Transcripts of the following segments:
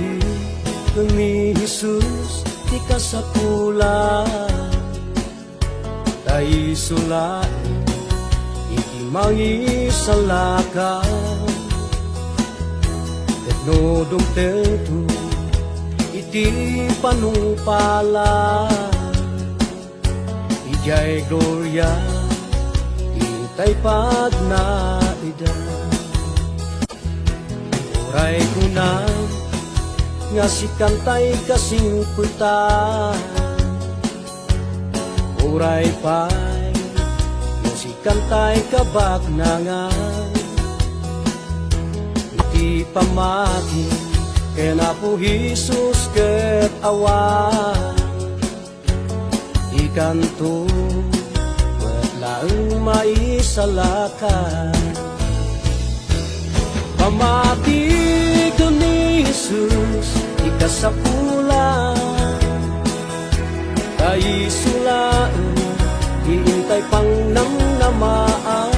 Pamati kami Jesus di kasapulan tayo sulat iti mangisalakan etnodong tentu iti panungpalan ijay gloria itay pagnaida oray kunang nga si kantay kasing putan oray pa'y nga si kantay kabagnangan iti pamati kaya na po Jesus ket awan ikanto laeng maisalakan pamati ko ni Jesus ikasapulan tayo sulaan diintay pang namnamaan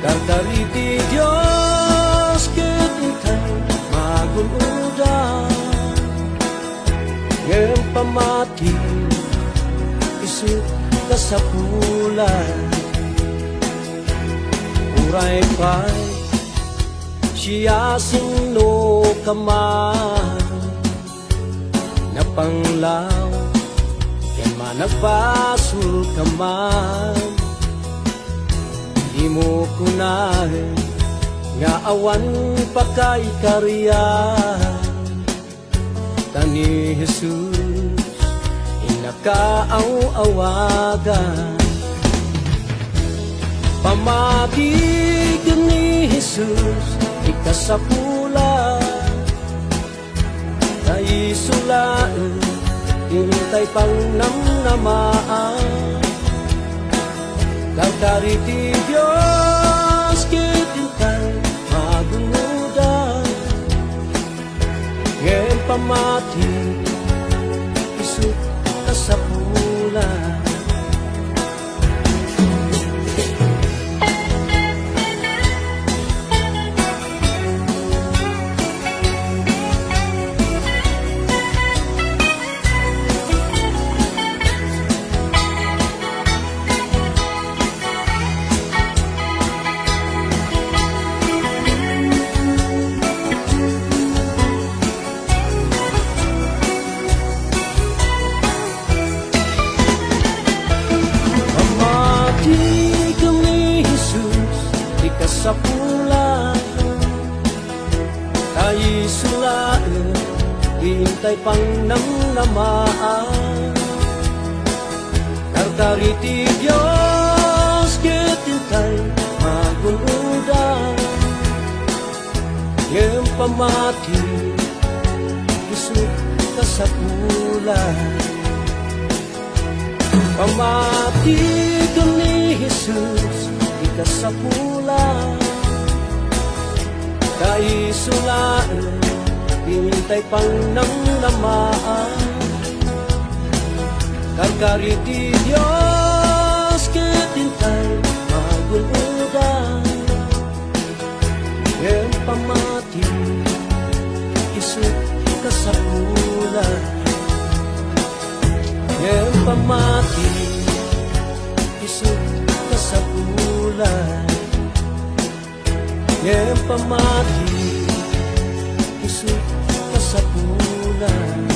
karkariti Diyos kitintay magunudan ngayon pamati isip kasapulan uray pa'y siya sino kaman napanglaw yan managbasul kaman di mo kunahin nga awan pa kay kariyan tani Jesus inakaaw-awagan pamati ni Jesus ikasapulan tayo sulaan intay pang namnamaan karkariti Diyos kitintay magunudan ngayon pamati isip kasapulan kasapulan tayo sulaan hintay pang namnamaan karkariti Diyos kitintay magunudan ngayon pamati isip kasapulan pamati ko ni Jesus ikasapulan tayo sulaan hintay pang namnamaan karkariti Diyos kitintay magunudan ngayon pamati isip kasapulan ngayon pamati isip kasapulan ngayon pamati isip kasapulan